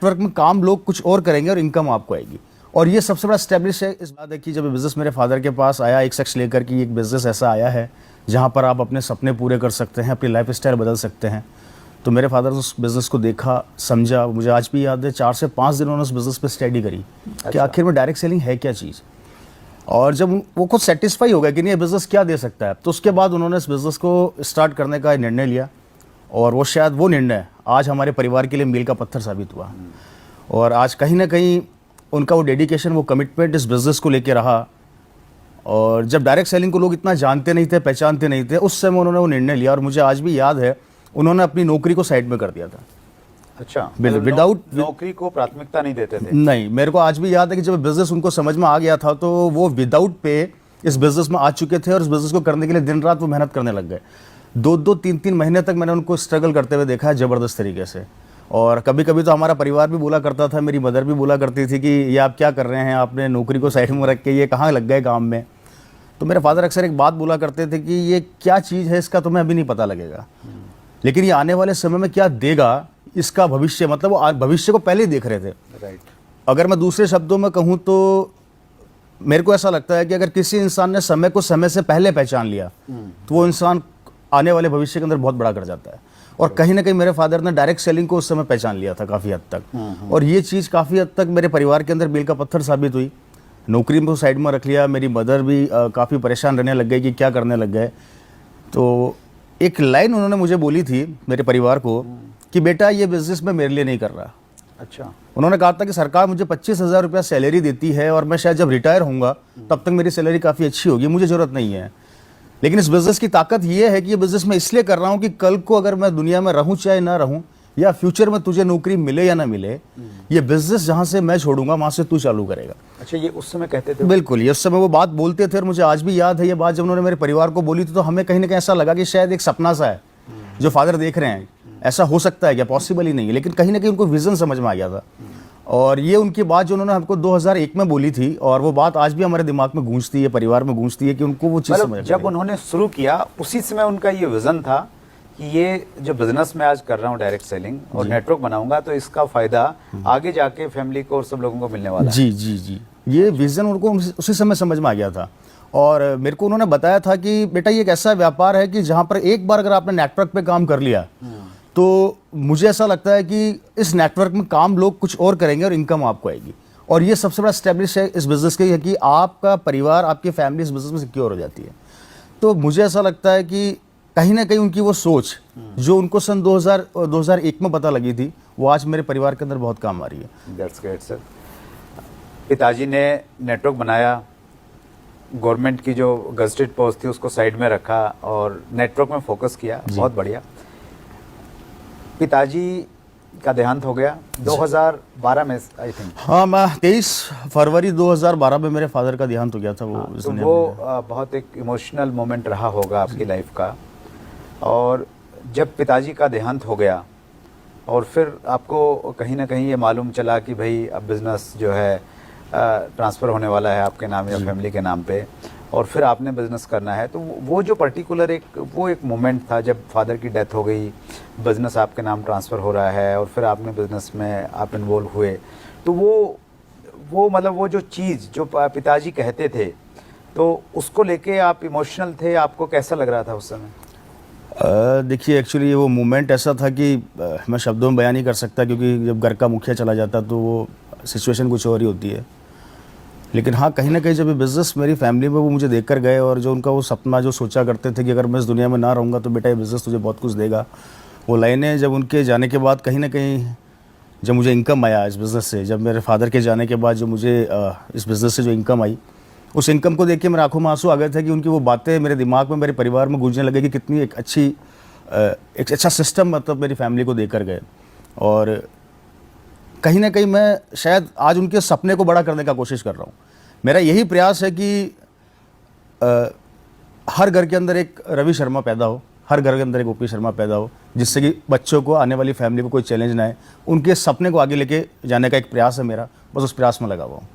Network में काम लोग कुछ और करेंगे और इनकम आपको आएगी। और ये सबसे बड़ा स्टैब्लिश है इस बात है कि जब बिज़नेस मेरे फादर के पास आया, एक शख्स लेकर कि एक बिज़नेस ऐसा आया है जहाँ पर आप अपने सपने पूरे कर सकते हैं, अपनी लाइफ स्टाइल बदल सकते हैं, तो मेरे फादर ने उस बिज़नेस को देखा, समझा। मुझे आज भी याद है 4 से 5 दिन उन्होंने उस बिज़नेस पे स्टडी करी कि आखिर में डायरेक्ट सेलिंग है क्या चीज़। और जब वो खुद सेटिस्फाई हो गया कि नहीं ये बिज़नेस क्या दे सकता है, तो उसके बाद उन्होंने इस बिज़नेस को स्टार्ट करने का निर्णय लिया। और वो शायद वो निर्णय आज हमारे परिवार के लिए मील का पत्थर साबित हुआ। और आज कहीं ना कहीं उनका वो डेडिकेशन, वो कमिटमेंट इस बिज़नेस को लेके रहा। और जब डायरेक्ट सेलिंग को लोग इतना जानते नहीं थे, पहचानते नहीं थे, उस समय उन्होंने वो निर्णय लिया। और मुझे आज भी याद है उन्होंने अपनी नौकरी को साइड में कर दिया था। अच्छा, विदाउट नौकरी को प्राथमिकता नहीं देते थे? नहीं, मेरे को आज भी याद है कि जब बिज़नेस उनको समझ में आ गया था तो वो विदाउट पे इस बिज़नेस में आ चुके थे और इस बिज़नेस को करने के लिए दिन रात वो मेहनत करने लग गए। 2-2, 3-3 महीने तक मैंने उनको स्ट्रगल करते हुए देखा है ज़बरदस्त तरीके से। और कभी कभी तो हमारा परिवार भी बोला करता था, मेरी मदर भी बोला करती थी कि ये आप क्या कर रहे हैं, आपने नौकरी को साइड में रख के ये कहाँ लग गए काम में। तो मेरे फादर अक्सर एक बात बोला करते थे कि ये क्या चीज़ है, इसका तुम्हें अभी नहीं पता लगेगा, लेकिन ये आने वाले समय में क्या देगा, इसका भविष्य, मतलब वो भविष्य को पहले ही देख रहे थे। राइट। अगर मैं दूसरे शब्दों में कहूँ तो मेरे को ऐसा लगता है कि अगर किसी इंसान ने समय को समय से पहले पहचान लिया तो वो इंसान आने वाले भविष्य के अंदर बहुत बड़ा कर जाता है। और कहीं ना कहीं मेरे फादर ने डायरेक्ट सेलिंग को उस समय पहचान लिया था काफ़ी हद तक। और ये चीज़ काफ़ी हद तक मेरे परिवार के अंदर मील का पत्थर साबित हुई। नौकरी में साइड में रख लिया, मेरी मदर भी काफ़ी परेशान रहने लग गई कि क्या करने लग गए। तो एक लाइन उन्होंने मुझे बोली थी मेरे परिवार को कि बेटा ये बिज़नेस मैं मेरे लिए नहीं कर रहा। अच्छा। उन्होंने कहा था कि सरकार मुझे 25,000 रुपया सैलरी देती है और मैं शायद जब रिटायर होऊंगा तब तक मेरी सैलरी काफ़ी अच्छी होगी, मुझे ज़रूरत नहीं है। लेकिन इस बिज़नेस की ताकत ये है कि ये बिज़नेस मैं इसलिए कर रहा हूँ कि कल को अगर मैं दुनिया में रहूँ चाहे ना रहूँ, या फ्यूचर में तुझे नौकरी मिले या ना मिले, ये बिज़नेस जहाँ से मैं छोड़ूंगा वहाँ से तू चालू करेगा। अच्छा, ये उस समय कहते थे? बिल्कुल, ये उस समय वो बात बोलते थे। और मुझे आज भी याद है ये बात जब उन्होंने मेरे परिवार को बोली थी तो हमें कहीं ना कहीं ऐसा लगा कि शायद एक सपना सा है जो फादर देख रहे हैं, ऐसा हो सकता है क्या, पॉसिबल ही नहीं है। लेकिन कहीं ना कहीं उनको विजन समझ में आ गया था। और ये उनकी बात जो उन्होंने हमको 2001 में बोली थी, और वो बात आज भी हमारे दिमाग में गूंजती है, परिवार में गूंजती है कि उनको वो चीज़ समझ। जब उन्होंने शुरू किया उसी समय उनका ये विजन था कि ये जो बिजनेस मैं आज कर रहा हूँ डायरेक्ट सेलिंग और नेटवर्क बनाऊंगा तो इसका फायदा आगे जाके फैमिली को और सब लोगों को मिलने वाला है। जी जी जी, ये विजन उनको उसी समय समझ में आ गया था। और मेरे को उन्होंने बताया था कि बेटा ये एक ऐसा व्यापार है कि जहाँ पर एक बार अगर आपने नेटवर्क पे काम कर लिया तो मुझे ऐसा लगता है कि इस नेटवर्क में काम लोग कुछ और करेंगे और इनकम आपको आएगी। और ये सबसे बड़ा स्टैब्लिश है इस बिज़नेस के कि आपका परिवार, आपकी फैमिली इस बिज़नेस में सिक्योर हो जाती है। तो मुझे ऐसा लगता है कि कहीं ना कहीं उनकी वो सोच जो उनको सन 2001 में पता लगी थी, वो आज मेरे परिवार के अंदर बहुत काम आ रही है। That's great sir. पिताजी ने नेटवर्क बनाया, गवर्नमेंट की जो गजटेड पोस्ट थी उसको साइड में रखा और नेटवर्क में फोकस किया, बहुत बढ़िया। पिताजी का देहांत हो गया 2012 में आई थिंक। हाँ, मैं 23 फरवरी 2012 में मेरे फादर का देहांत हो गया था। तो वो बहुत एक इमोशनल मोमेंट रहा होगा आपकी लाइफ का। और जब पिताजी का देहांत हो गया और फिर आपको कहीं ना कहीं ये मालूम चला कि भाई अब बिज़नेस जो है ट्रांसफ़र होने वाला है आपके नाम या फैमिली के नाम पे, और फिर आपने बिज़नेस करना है, तो वो जो पर्टिकुलर एक मोमेंट था जब फादर की डेथ हो गई, बिज़नेस आपके नाम ट्रांसफ़र हो रहा है और फिर आपने बिज़नेस में आप इन्वॉल्व हुए, तो वो मतलब वो जो चीज़ जो पिताजी कहते थे तो उसको लेके आप इमोशनल थे, आपको कैसा लग रहा था उस समय? देखिए, एक्चुअली वो मोमेंट ऐसा था कि मैं शब्दों में बयान नहीं कर सकता, क्योंकि जब घर का मुखिया चला जाता तो वो सिचुएशन कुछ और ही होती है। लेकिन हाँ, कहीं ना कहीं जब ये बिज़नेस मेरी फैमिली में वो मुझे देख कर गए और जो उनका वो सपना जो सोचा करते थे कि अगर मैं इस दुनिया में ना रहूँगा तो बेटा ये बिज़नेस तुझे बहुत कुछ देगा, वो लाइनें जब उनके जाने के बाद कहीं ना कहीं जब मुझे इनकम आया इस बिज़नेस से, जब मेरे फादर के जाने के बाद जो मुझे इस बिज़नेस से जो इनकम आई, उस इनकम को देख के मेरे आंखों में आंसू आ गए थे कि उनकी वो बातें मेरे दिमाग में, मेरे परिवार में गूंजने लगे कि कितनी एक अच्छा सिस्टम मतलब मेरी फैमिली को देकर गए। और कहीं ना कहीं मैं शायद आज उनके सपने को बड़ा करने का कोशिश कर रहा हूँ। मेरा यही प्रयास है कि हर घर के अंदर एक रवि शर्मा पैदा हो, हर घर के अंदर एक ओपी शर्मा पैदा हो, जिससे कि बच्चों को, आने वाली फैमिली को कोई चैलेंज ना आए। उनके सपने को आगे लेके जाने का एक प्रयास है मेरा, बस उस प्रयास में लगा हुआ हूँ।